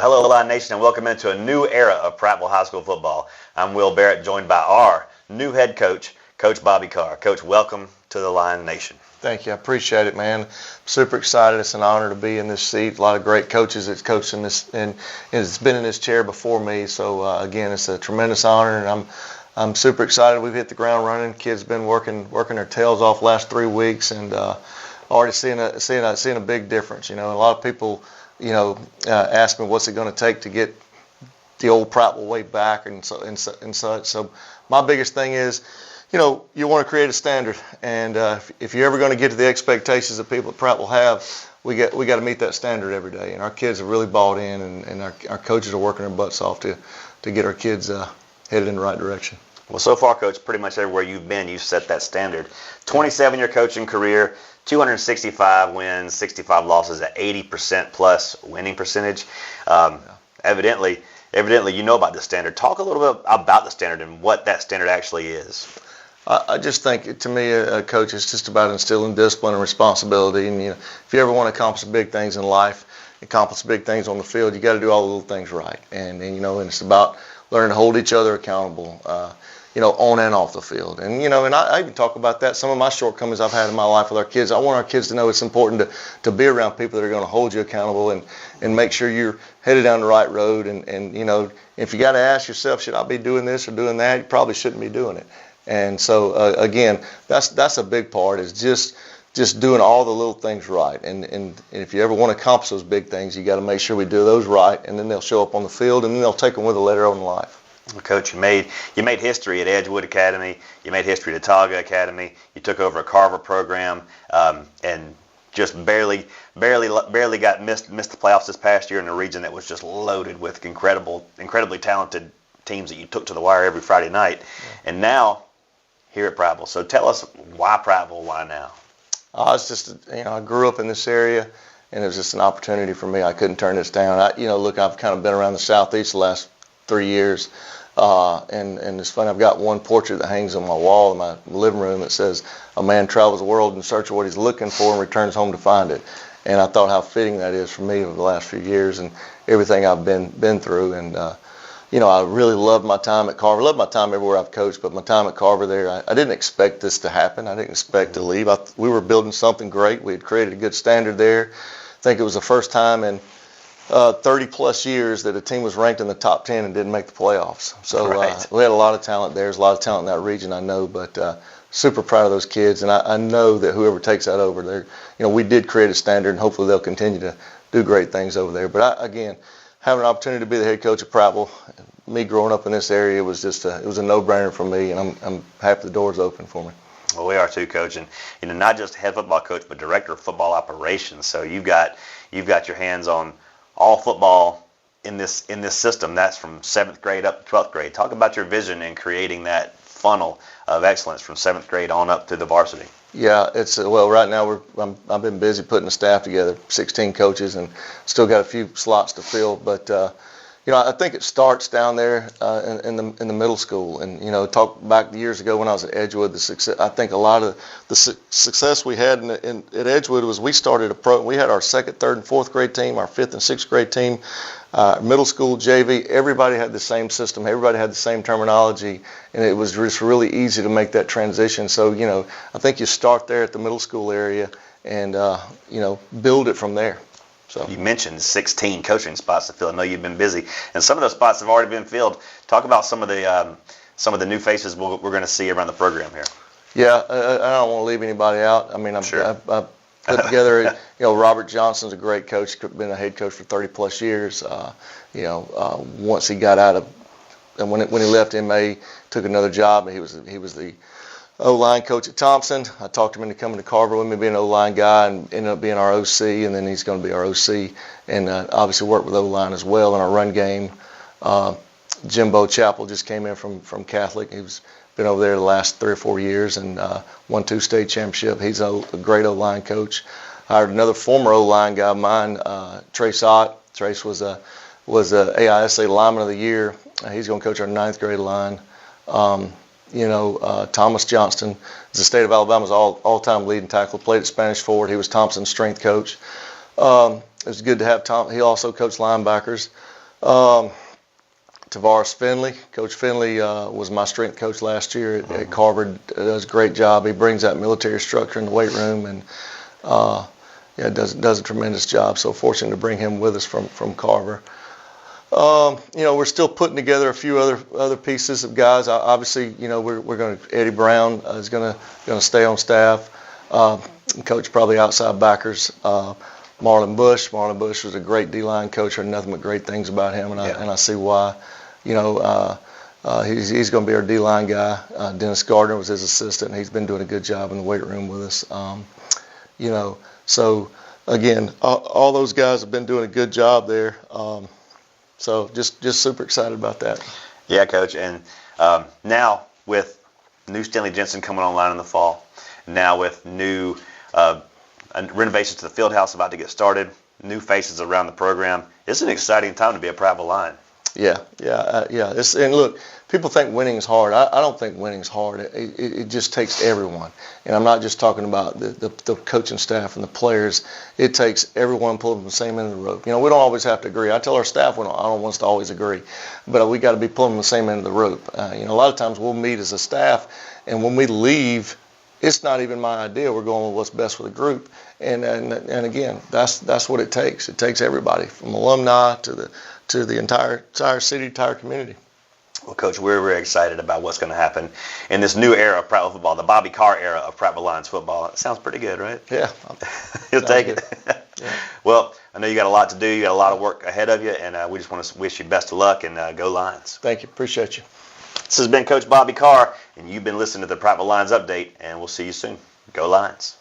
hello Lion Nation, and welcome into a new era of Prattville High School football. I'm Will Barrett, joined by our new head coach, Coach Bobby Carr. Coach, welcome to the Lion Nation. Thank you. I appreciate it, man. Super excited. It's an honor to be in this seat. A lot of great coaches that's coached in this, and it's been in this chair before me. So again, it's a tremendous honor, and I'm super excited. We've hit the ground running. Kids been working their tails off last 3 weeks, and already seeing a big difference. You know, a lot of people, ask me what's it going to take to get the old Prattville way back and such. So my biggest thing is, you want to create a standard, and if you're ever going to get to the expectations that people at Prattville have, we got to meet that standard every day. And our kids have really bought in, and our coaches are working their butts off to get our kids headed in the right direction. Well, so far, Coach, pretty much everywhere you've been, you've set that standard. 27-year coaching career, 265 wins, 65 losses, at 80% plus winning percentage. Evidently, you know about the standard. Talk a little bit about the standard and what that standard actually is. I just think, to me, a coach is just about instilling discipline and responsibility. And if you ever want to accomplish big things in life, accomplish big things on the field, you got to do all the little things right. And it's about learning to hold each other accountable, on and off the field. And I even talk about that. Some of my shortcomings I've had in my life with our kids. I want our kids to know it's important to be around people that are going to hold you accountable and make sure you're headed down the right road. And if you got to ask yourself, should I be doing this or doing that? You probably shouldn't be doing it. And so again, that's a big part, is just doing all the little things right. And if you ever want to accomplish those big things, you got to make sure we do those right, and then they'll show up on the field, and then they'll take them with a later on in life. Well, Coach, you made history at Edgewood Academy. You made history at Taga Academy. You took over a Carver program, and just barely got missed the playoffs this past year in a region that was just loaded with incredibly talented teams that you took to the wire every Friday night. Yeah. And now here at Prattville. So tell us, why Prattville? Why now? It's just, I grew up in this area, and it was just an opportunity for me. I couldn't turn this down. Look, I've kind of been around the Southeast the last 3 years, and it's funny. I've got one portrait that hangs on my wall in my living room that says, "A man travels the world in search of what he's looking for and returns home to find it." And I thought how fitting that is for me over the last few years and everything I've been through. And I really loved my time at Carver. Loved my time everywhere I've coached, but my time at Carver there, I didn't expect this to happen. I didn't expect to leave. We were building something great. We had created a good standard there. I think it was the first time in 30-plus years that a team was ranked in the top 10 and didn't make the playoffs. So right. We had a lot of talent there. There's a lot of talent in that region, I know, but super proud of those kids. And I know that whoever takes that over there, we did create a standard, and hopefully they'll continue to do great things over there. But again, having an opportunity to be the head coach of Prattville, me growing up in this area, was just it was a no-brainer for me, and I'm happy the door's open for me. Well, we are too, Coach, and not just head football coach, but director of football operations. So you've got your hands on all football in this system. That's from 7th grade up to 12th grade. Talk about your vision in creating that funnel of excellence from 7th grade on up to the varsity. Yeah, it's right now I've been busy putting the staff together, 16 coaches, and still got a few slots to fill. But I think it starts down there in the middle school. And talk back years ago when I was at Edgewood, I think a lot of the success we had at Edgewood was we started we had our 2nd, 3rd, and 4th grade team, our 5th and 6th grade team, middle school, JV. Everybody had the same system. Everybody had the same terminology, and it was just really easy to make that transition. So I think you start there at the middle school area and build it from there. So you mentioned 16 coaching spots to fill. I know you've been busy, and some of those spots have already been filled. Talk about some of the new faces we're going to see around the program here. Yeah, I don't want to leave anybody out. I mean, Sure. I put together, Robert Johnson's a great coach. Been a head coach for 30-plus years. Once he got out of, and when he left MA, took another job. He was the O-line coach at Thompson. I talked him into coming to Carver with me, being an O-line guy, and ended up being our OC, and then he's going to be our OC, and obviously work with O-line as well in our run game. Jimbo Chappell just came in from Catholic. He's been over there the last 3 or 4 years and won 2 state championship. He's a great O-line coach. Hired another former O-line guy of mine, Trace Ott. Trace was a AISA Lineman of the Year. He's going to coach our 9th grade line. Thomas Johnston is the state of Alabama's all-time leading tackle. Played at Spanish Ford. He was Thompson's strength coach. It was good to have Tom. He also coached linebackers. Tavares Finley. Coach Finley was my strength coach last year at Carver. Does a great job. He brings that military structure in the weight room and does a tremendous job. So fortunate to bring him with us from Carver. We're still putting together a few other pieces of guys. Obviously, we're going to Eddie Brown is going to stay on staff. Coach probably outside backers. Marlon Bush. Marlon Bush was a great D-line coach. Heard nothing but great things about him, and I see why. He's going to be our D-line guy. Dennis Gardner was his assistant, and he's been doing a good job in the weight room with us. So again, all those guys have been doing a good job there. So just super excited about that. Yeah, Coach. And now with new Stanley Jensen coming online in the fall, now with new renovations to the field house about to get started, new faces around the program, it's an exciting time to be a Prattville Lion. Yeah. And look, people think winning is hard. I don't think winning is hard. It just takes everyone. And I'm not just talking about the coaching staff and the players. It takes everyone pulling from the same end of the rope. We don't always have to agree. I tell our staff I don't want us to always agree, but we got to be pulling from the same end of the rope. A lot of times we'll meet as a staff, and when we leave, it's not even my idea. We're going with what's best for the group. And again, that's what it takes. It takes everybody, from alumni to the entire city, entire community. Well, Coach, we're very excited about what's going to happen in this new era of Prattville football, the Bobby Carr era of Prattville Lions football. It sounds pretty good, right? Yeah. You'll take it. Yeah. Well, I know you got a lot to do. You got a lot of work ahead of you, and we just want to wish you best of luck, and go Lions. Thank you. Appreciate you. This has been Coach Bobby Carr, and you've been listening to the Prattville Lions Update, and we'll see you soon. Go Lions.